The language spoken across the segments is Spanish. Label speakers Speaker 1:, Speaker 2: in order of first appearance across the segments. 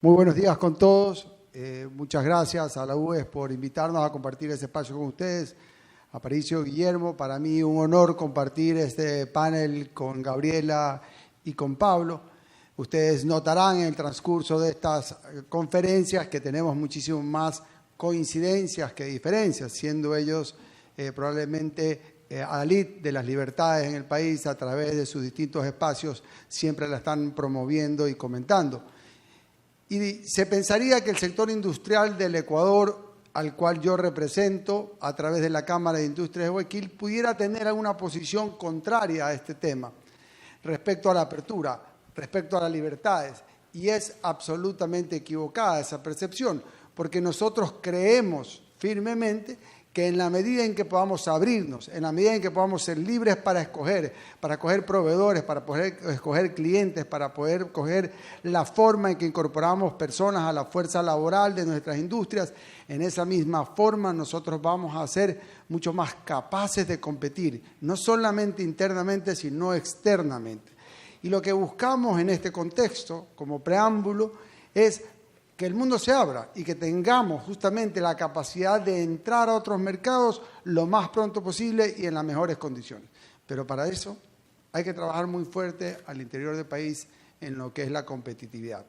Speaker 1: Muy buenos días con todos. Muchas gracias a la UES por invitarnos a compartir este espacio con ustedes. Aparicio, Guillermo, para mí un honor compartir este panel con Gabriela y con Pablo. Ustedes notarán en el transcurso de estas conferencias que tenemos muchísimo más coincidencias que diferencias, siendo ellos probablemente adalid de las libertades en el país a través de sus distintos espacios, siempre la están promoviendo y comentando. Y se pensaría que el sector industrial del Ecuador, al cual yo represento a través de la Cámara de Industrias de Guayaquil, pudiera tener alguna posición contraria a este tema respecto a la apertura, respecto a las libertades. Y es absolutamente equivocada esa percepción, porque nosotros creemos firmemente que en la medida en que podamos abrirnos, en la medida en que podamos ser libres para escoger proveedores, para poder escoger clientes, para poder escoger la forma en que incorporamos personas a la fuerza laboral de nuestras industrias, en esa misma forma nosotros vamos a ser mucho más capaces de competir, no solamente internamente, sino externamente. Y lo que buscamos en este contexto, como preámbulo, es que el mundo se abra y que tengamos justamente la capacidad de entrar a otros mercados lo más pronto posible y en las mejores condiciones. Pero para eso hay que trabajar muy fuerte al interior del país en lo que es la competitividad.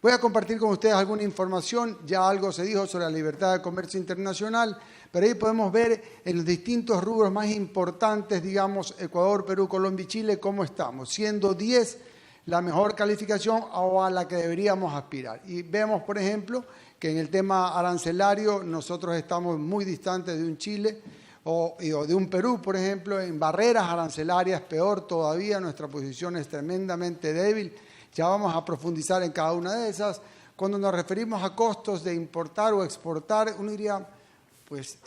Speaker 1: Voy a compartir con ustedes alguna información, ya algo se dijo sobre la libertad de comercio internacional, pero ahí podemos ver en los distintos rubros más importantes, digamos, Ecuador, Perú, Colombia y Chile, cómo estamos, siendo 10 la mejor calificación o a la que deberíamos aspirar. Y vemos, por ejemplo, que en el tema arancelario nosotros estamos muy distantes de un Chile o de un Perú, por ejemplo, en barreras arancelarias, peor todavía, nuestra posición es tremendamente débil. Ya vamos a profundizar en cada una de esas. Cuando nos referimos a costos de importar o exportar, uno diría, pues,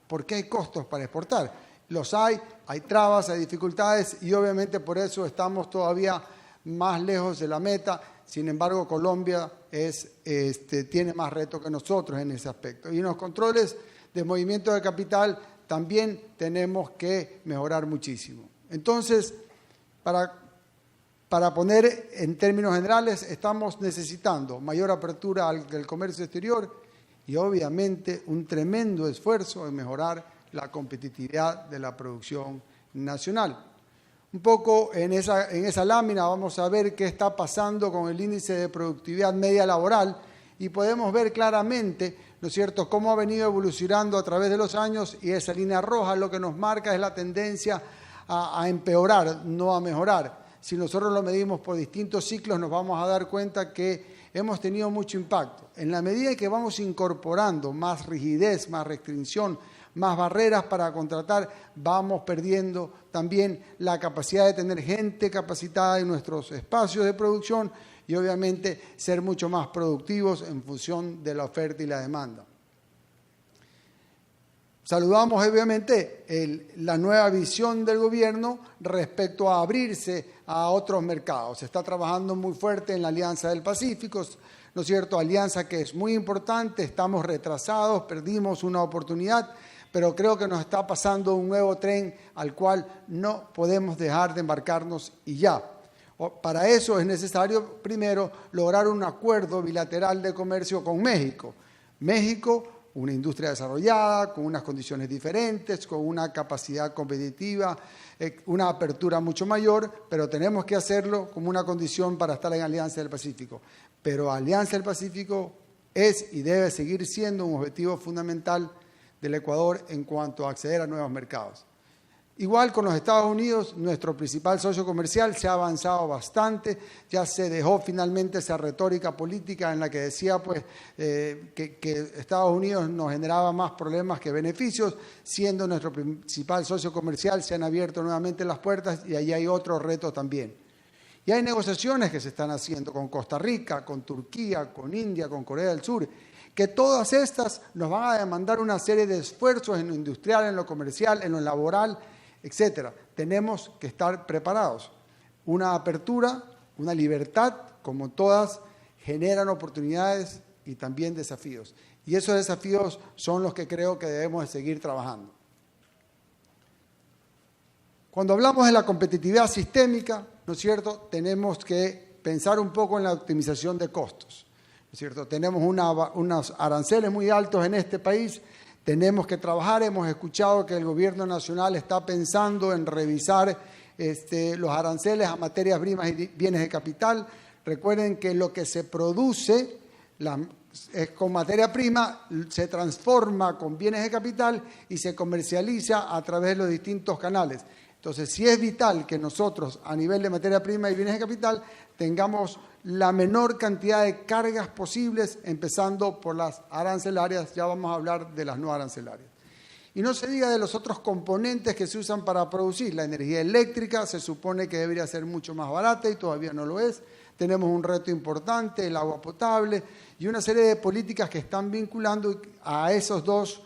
Speaker 1: ¿por qué hay costos para exportar? Los hay trabas, hay dificultades y obviamente por eso estamos todavía más lejos de la meta. Sin embargo, Colombia tiene más reto que nosotros en ese aspecto. Y en los controles de movimiento de capital también tenemos que mejorar muchísimo. Entonces, para poner en términos generales, estamos necesitando mayor apertura del comercio exterior y obviamente un tremendo esfuerzo en mejorar la competitividad de la producción nacional. Un poco en esa lámina vamos a ver qué está pasando con el índice de productividad media laboral y podemos ver claramente, ¿no es cierto?, cómo ha venido evolucionando a través de los años y esa línea roja lo que nos marca es la tendencia a empeorar, no a mejorar. Si nosotros lo medimos por distintos ciclos nos vamos a dar cuenta que hemos tenido mucho impacto. En la medida en que vamos incorporando más rigidez, más restricción, más barreras para contratar, vamos perdiendo también la capacidad de tener gente capacitada en nuestros espacios de producción y obviamente ser mucho más productivos en función de la oferta y la demanda. Saludamos obviamente la nueva visión del gobierno respecto a abrirse a otros mercados. Se está trabajando muy fuerte en la Alianza del Pacífico, ¿no es cierto? Alianza que es muy importante, estamos retrasados, perdimos una oportunidad, pero creo que nos está pasando un nuevo tren al cual no podemos dejar de embarcarnos y ya. Para eso es necesario, primero, lograr un acuerdo bilateral de comercio con México. México, una industria desarrollada, con unas condiciones diferentes, con una capacidad competitiva, una apertura mucho mayor, pero tenemos que hacerlo como una condición para estar en Alianza del Pacífico. Pero Alianza del Pacífico es y debe seguir siendo un objetivo fundamental del Ecuador en cuanto a acceder a nuevos mercados. Igual con los Estados Unidos, nuestro principal socio comercial, se ha avanzado bastante, ya se dejó finalmente esa retórica política en la que decía pues, que Estados Unidos nos generaba más problemas que beneficios, siendo nuestro principal socio comercial, se han abierto nuevamente las puertas y ahí hay otros retos también. Y hay negociaciones que se están haciendo con Costa Rica, con Turquía, con India, con Corea del Sur, que todas estas nos van a demandar una serie de esfuerzos en lo industrial, en lo comercial, en lo laboral, etcétera. Tenemos que estar preparados. Una apertura, una libertad, como todas, generan oportunidades y también desafíos. Y esos desafíos son los que creo que debemos de seguir trabajando. Cuando hablamos de la competitividad sistémica, ¿no es cierto?, tenemos que pensar un poco en la optimización de costos, ¿no es cierto? Tenemos unos aranceles muy altos en este país, tenemos que trabajar. Hemos escuchado que el gobierno nacional está pensando en revisar los aranceles a materias primas y bienes de capital. Recuerden que lo que se produce con materia prima se transforma con bienes de capital y se comercializa a través de los distintos canales. Entonces, sí es vital que nosotros, a nivel de materia prima y bienes de capital, tengamos la menor cantidad de cargas posibles, empezando por las arancelarias. Ya vamos a hablar de las no arancelarias. Y no se diga de los otros componentes que se usan para producir. La energía eléctrica se supone que debería ser mucho más barata y todavía no lo es. Tenemos un reto importante, el agua potable y una serie de políticas que están vinculando a esos dos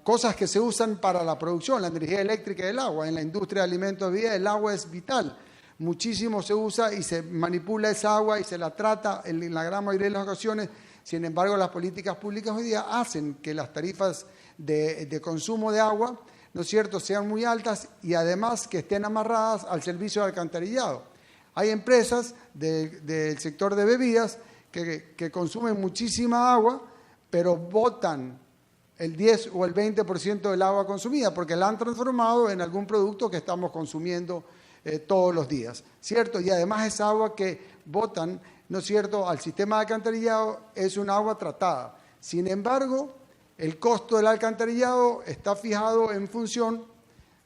Speaker 1: cosas que se usan para la producción, la energía eléctrica y el agua. En la industria de alimentos y vida el agua es vital. Muchísimo se usa y se manipula esa agua y se la trata en la gran mayoría de las ocasiones. Sin embargo, las políticas públicas hoy día hacen que las tarifas de consumo de agua, ¿no es cierto?, sean muy altas y además que estén amarradas al servicio de alcantarillado. Hay empresas del sector de bebidas que consumen muchísima agua, pero botan el 10 o el 20% del agua consumida porque la han transformado en algún producto que estamos consumiendo todos los días, ¿cierto? Y además esa agua que botan, ¿no es cierto?, al sistema de alcantarillado es un agua tratada. Sin embargo, el costo del alcantarillado está fijado en función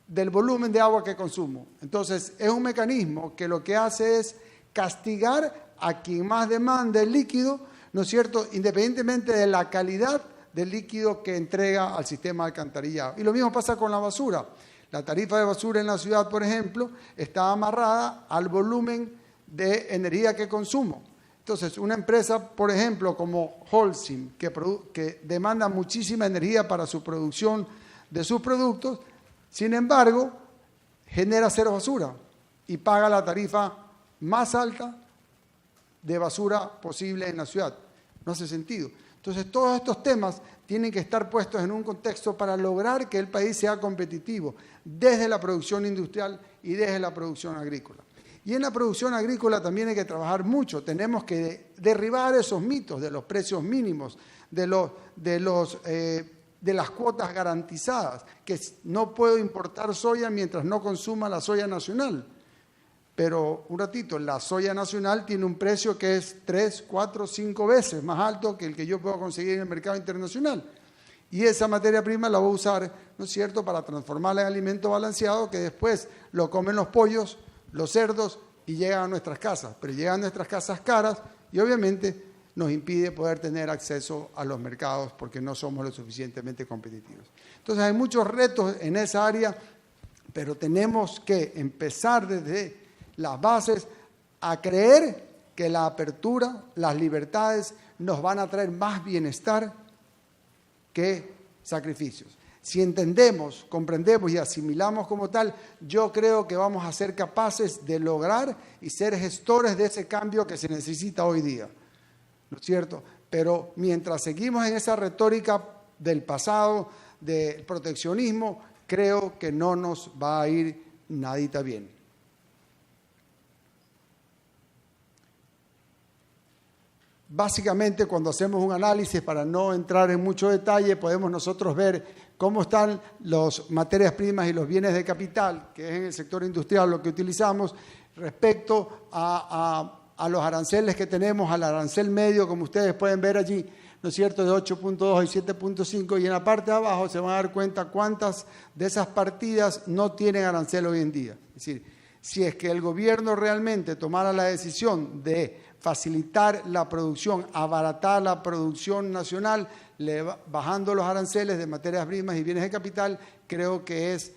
Speaker 1: del volumen de agua que consumo. Entonces, es un mecanismo que lo que hace es castigar a quien más demanda el líquido, ¿no es cierto?, independientemente de la calidad del líquido que entrega al sistema de alcantarillado. Y lo mismo pasa con la basura. La tarifa de basura en la ciudad, por ejemplo, está amarrada al volumen de energía que consumo. Entonces, una empresa, por ejemplo, como Holcim, que demanda muchísima energía para su producción de sus productos, sin embargo, genera cero basura y paga la tarifa más alta de basura posible en la ciudad. No hace sentido. Entonces, todos estos temas tienen que estar puestos en un contexto para lograr que el país sea competitivo desde la producción industrial y desde la producción agrícola. Y en la producción agrícola también hay que trabajar mucho. Tenemos que derribar esos mitos de los precios mínimos, de las cuotas garantizadas, que no puedo importar soya mientras no consuma la soya nacional. Pero, un ratito, la soya nacional tiene un precio que es 3, 4, 5 veces más alto que el que yo puedo conseguir en el mercado internacional. Y esa materia prima la voy a usar, ¿no es cierto?, para transformarla en alimento balanceado que después lo comen los pollos, los cerdos y llegan a nuestras casas. Pero llegan a nuestras casas caras y obviamente nos impide poder tener acceso a los mercados porque no somos lo suficientemente competitivos. Entonces hay muchos retos en esa área, pero tenemos que empezar desde las bases a creer que la apertura, las libertades nos van a traer más bienestar que sacrificios. Si entendemos, comprendemos y asimilamos como tal, yo creo que vamos a ser capaces de lograr y ser gestores de ese cambio que se necesita hoy día, ¿no es cierto? Pero mientras seguimos en esa retórica del pasado, del proteccionismo, creo que no nos va a ir nadita bien. Básicamente, cuando hacemos un análisis, para no entrar en mucho detalle, podemos nosotros ver cómo están las materias primas y los bienes de capital, que es en el sector industrial lo que utilizamos, respecto a los aranceles que tenemos, al arancel medio, como ustedes pueden ver allí, ¿no es cierto?, de 8.2 y 7.5, y en la parte de abajo se van a dar cuenta cuántas de esas partidas no tienen arancel hoy en día. Es decir, si es que el gobierno realmente tomara la decisión de facilitar la producción, abaratar la producción nacional, bajando los aranceles de materias primas y bienes de capital, creo que es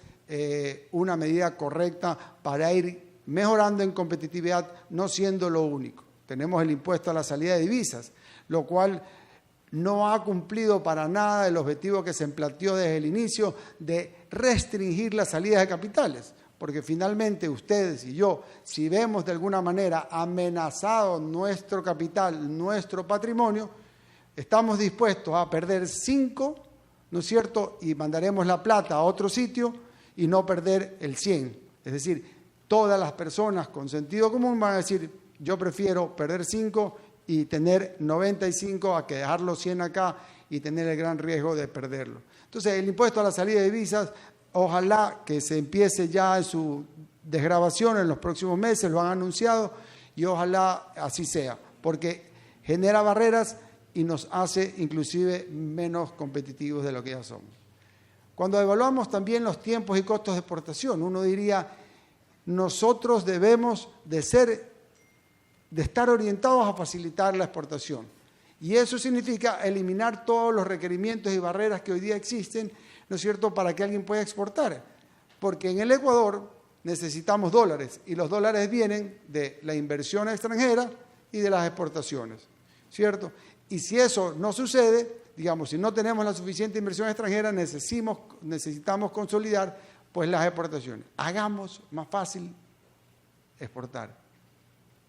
Speaker 1: una medida correcta para ir mejorando en competitividad, no siendo lo único. Tenemos el impuesto a la salida de divisas, lo cual no ha cumplido para nada el objetivo que se planteó desde el inicio de restringir las salidas de capitales. Porque finalmente ustedes y yo, si vemos de alguna manera amenazado nuestro capital, nuestro patrimonio, estamos dispuestos a perder 5, ¿no es cierto?, y mandaremos la plata a otro sitio y no perder el 100 Es decir, todas las personas con sentido común van a decir, yo prefiero perder 5 y tener 95 a que dejar los 100 acá y tener el gran riesgo de perderlo. Entonces, el impuesto a la salida de divisas, ojalá que se empiece ya en su desgravación en los próximos meses, lo han anunciado, y ojalá así sea, porque genera barreras y nos hace inclusive menos competitivos de lo que ya somos. Cuando evaluamos también los tiempos y costos de exportación, uno diría, nosotros debemos de estar orientados a facilitar la exportación. Y eso significa eliminar todos los requerimientos y barreras que hoy día existen, ¿no es cierto?, para que alguien pueda exportar. Porque en el Ecuador necesitamos dólares y los dólares vienen de la inversión extranjera y de las exportaciones, ¿cierto? Y si eso no sucede, digamos, si no tenemos la suficiente inversión extranjera, necesitamos consolidar pues las exportaciones. Hagamos más fácil exportar.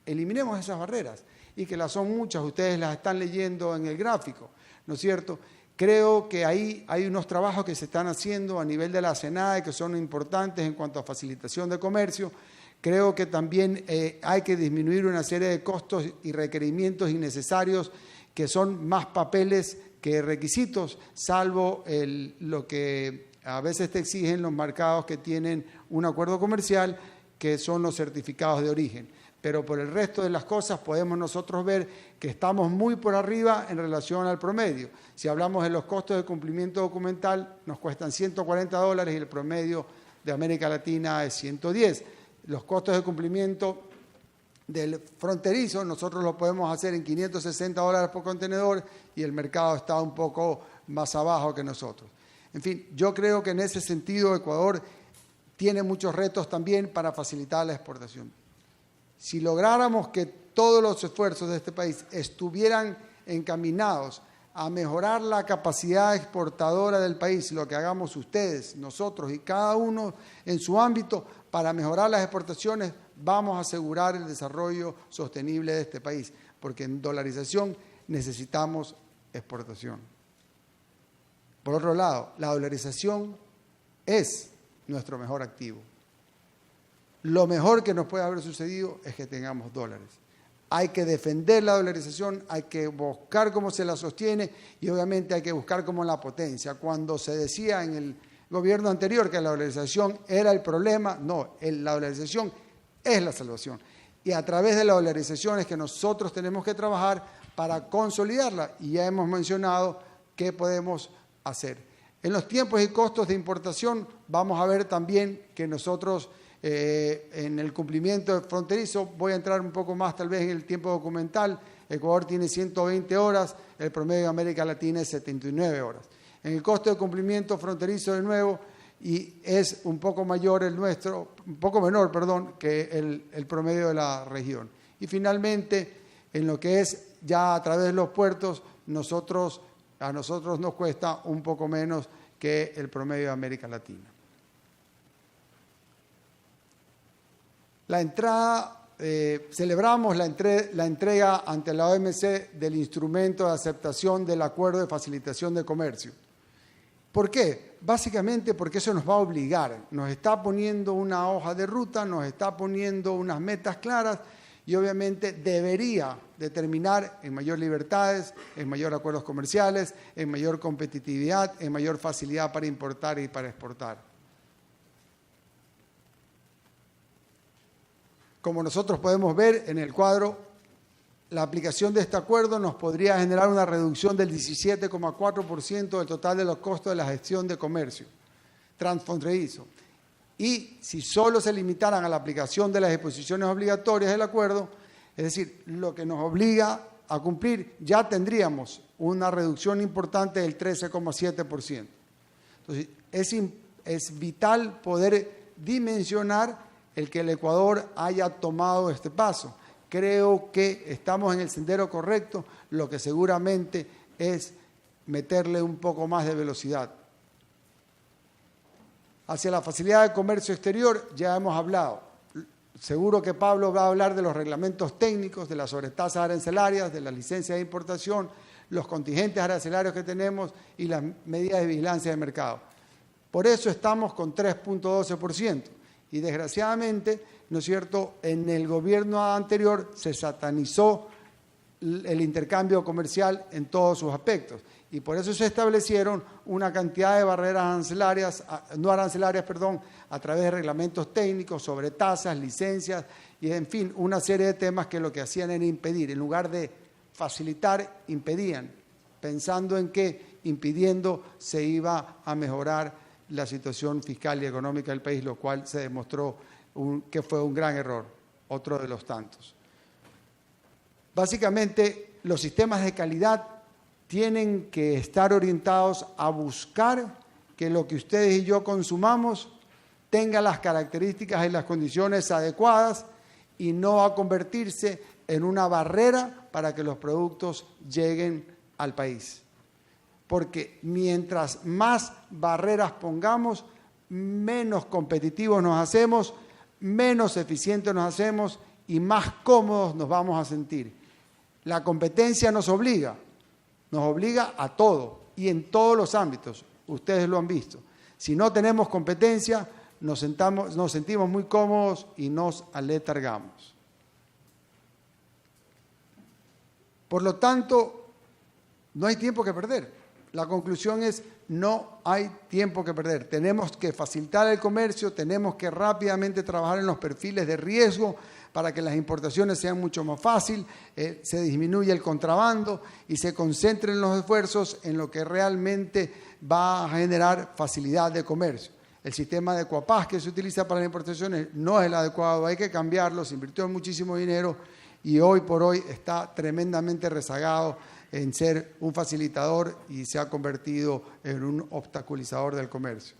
Speaker 1: Eliminemos esas barreras, y que las son muchas, ustedes las están leyendo en el gráfico, ¿no es cierto? Creo que ahí hay unos trabajos que se están haciendo a nivel de la SENAE que son importantes en cuanto a facilitación de comercio. Creo que también hay que disminuir una serie de costos y requerimientos innecesarios que son más papeles que requisitos, salvo lo que a veces te exigen los mercados que tienen un acuerdo comercial, que son los certificados de origen. Pero por el resto de las cosas podemos nosotros ver que estamos muy por arriba en relación al promedio. Si hablamos de los costos de cumplimiento documental, nos cuestan $140 y el promedio de América Latina es 110. Los costos de cumplimiento del fronterizo, nosotros lo podemos hacer en $560 por contenedor y el mercado está un poco más abajo que nosotros. En fin, yo creo que en ese sentido Ecuador tiene muchos retos también para facilitar la exportación. Si lográramos que todos los esfuerzos de este país estuvieran encaminados a mejorar la capacidad exportadora del país, lo que hagamos ustedes, nosotros y cada uno en su ámbito para mejorar las exportaciones, vamos a asegurar el desarrollo sostenible de este país, porque en dolarización necesitamos exportación. Por otro lado, la dolarización es nuestro mejor activo. Lo mejor que nos puede haber sucedido es que tengamos dólares. Hay que defender la dolarización, hay que buscar cómo se la sostiene y obviamente hay que buscar cómo la potencia. Cuando se decía en el gobierno anterior que la dolarización era el problema, no, la dolarización es la salvación. Y a través de la dolarización es que nosotros tenemos que trabajar para consolidarla y ya hemos mencionado qué podemos hacer. En los tiempos y costos de importación vamos a ver también que nosotros en el cumplimiento fronterizo, voy a entrar un poco más tal vez en el tiempo documental, Ecuador tiene 120 horas, el promedio de América Latina es 79 horas. En el costo de cumplimiento fronterizo de nuevo, y es un poco mayor el nuestro, un poco menor, perdón, que el promedio de la región. Y finalmente, en lo que es ya a través de los puertos, a nosotros nos cuesta un poco menos que el promedio de América Latina. La entrada, celebramos la entrega ante la OMC del instrumento de aceptación del Acuerdo de Facilitación de Comercio. ¿Por qué? Básicamente porque eso nos va a obligar, nos está poniendo una hoja de ruta, nos está poniendo unas metas claras y obviamente debería determinar en mayor libertades, en mayor acuerdos comerciales, en mayor competitividad, en mayor facilidad para importar y para exportar. Como nosotros podemos ver en el cuadro, la aplicación de este acuerdo nos podría generar una reducción del 17,4% del total de los costos de la gestión de comercio transfronterizo. Y si solo se limitaran a la aplicación de las disposiciones obligatorias del acuerdo, es decir, lo que nos obliga a cumplir, ya tendríamos una reducción importante del 13,7%. Entonces, es vital poder dimensionar el que el Ecuador haya tomado este paso. Creo que estamos en el sendero correcto, lo que seguramente es meterle un poco más de velocidad. Hacia la facilidad de comercio exterior ya hemos hablado. Seguro que Pablo va a hablar de los reglamentos técnicos, de las sobretasas arancelarias, de las licencias de importación, los contingentes arancelarios que tenemos y las medidas de vigilancia de mercado. Por eso estamos con 3,12%. Y desgraciadamente, ¿no es cierto?, en el gobierno anterior se satanizó el intercambio comercial en todos sus aspectos. Y por eso se establecieron una cantidad de barreras no arancelarias, a través de reglamentos técnicos sobre tasas, licencias y, en fin, una serie de temas que lo que hacían era impedir. En lugar de facilitar, impedían, pensando en que impidiendo se iba a mejorar la situación fiscal y económica del país, lo cual se demostró que fue un gran error, otro de los tantos. Básicamente, los sistemas de calidad tienen que estar orientados a buscar que lo que ustedes y yo consumamos tenga las características y las condiciones adecuadas y no a convertirse en una barrera para que los productos lleguen al país. Porque mientras más barreras pongamos, menos competitivos nos hacemos, menos eficientes nos hacemos y más cómodos nos vamos a sentir. La competencia nos obliga a todo y en todos los ámbitos. Ustedes lo han visto. Si no tenemos competencia, nos sentimos muy cómodos y nos aletargamos. Por lo tanto, no hay tiempo que perder. La conclusión es, no hay tiempo que perder. Tenemos que facilitar el comercio, tenemos que rápidamente trabajar en los perfiles de riesgo para que las importaciones sean mucho más fáciles, se disminuya el contrabando y se concentren los esfuerzos en lo que realmente va a generar facilidad de comercio. El sistema de Ecuapaz que se utiliza para las importaciones no es el adecuado, hay que cambiarlo, se invirtió muchísimo dinero y hoy por hoy está tremendamente rezagado en ser un facilitador y se ha convertido en un obstaculizador del comercio.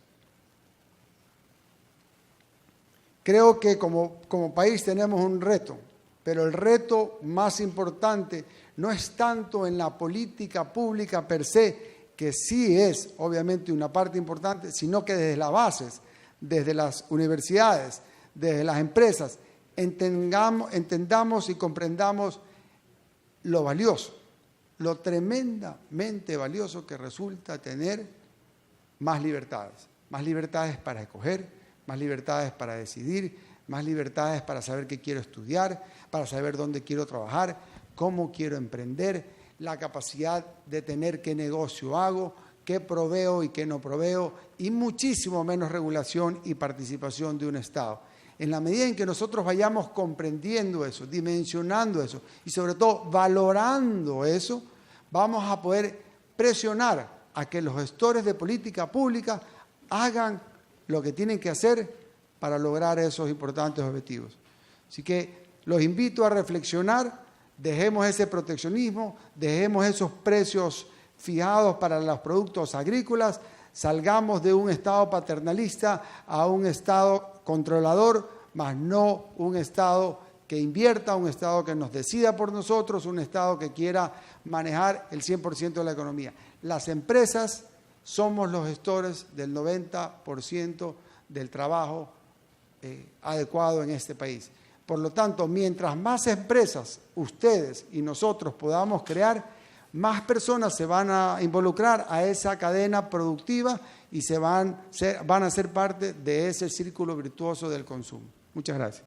Speaker 1: Creo que como país tenemos un reto, pero el reto más importante no es tanto en la política pública per se, que sí es obviamente una parte importante, sino que desde las bases, desde las universidades, desde las empresas, entendamos y comprendamos lo valioso, lo tremendamente valioso que resulta tener más libertades para escoger, más libertades para decidir, más libertades para saber qué quiero estudiar, para saber dónde quiero trabajar, cómo quiero emprender, la capacidad de tener qué negocio hago, qué proveo y qué no proveo, y muchísimo menos regulación y participación de un Estado. En la medida en que nosotros vayamos comprendiendo eso, dimensionando eso y sobre todo valorando eso, vamos a poder presionar a que los gestores de política pública hagan lo que tienen que hacer para lograr esos importantes objetivos. Así que los invito a reflexionar, dejemos ese proteccionismo, dejemos esos precios fijados para los productos agrícolas, salgamos de un Estado paternalista a un Estado controlador, más no un Estado que invierta, un Estado que nos decida por nosotros, un Estado que quiera manejar el 100% de la economía. Las empresas somos los gestores del 90% del trabajo adecuado en este país. Por lo tanto, mientras más empresas, ustedes y nosotros podamos crear, más personas se van a involucrar a esa cadena productiva y van a ser parte de ese círculo virtuoso del consumo. Muchas gracias.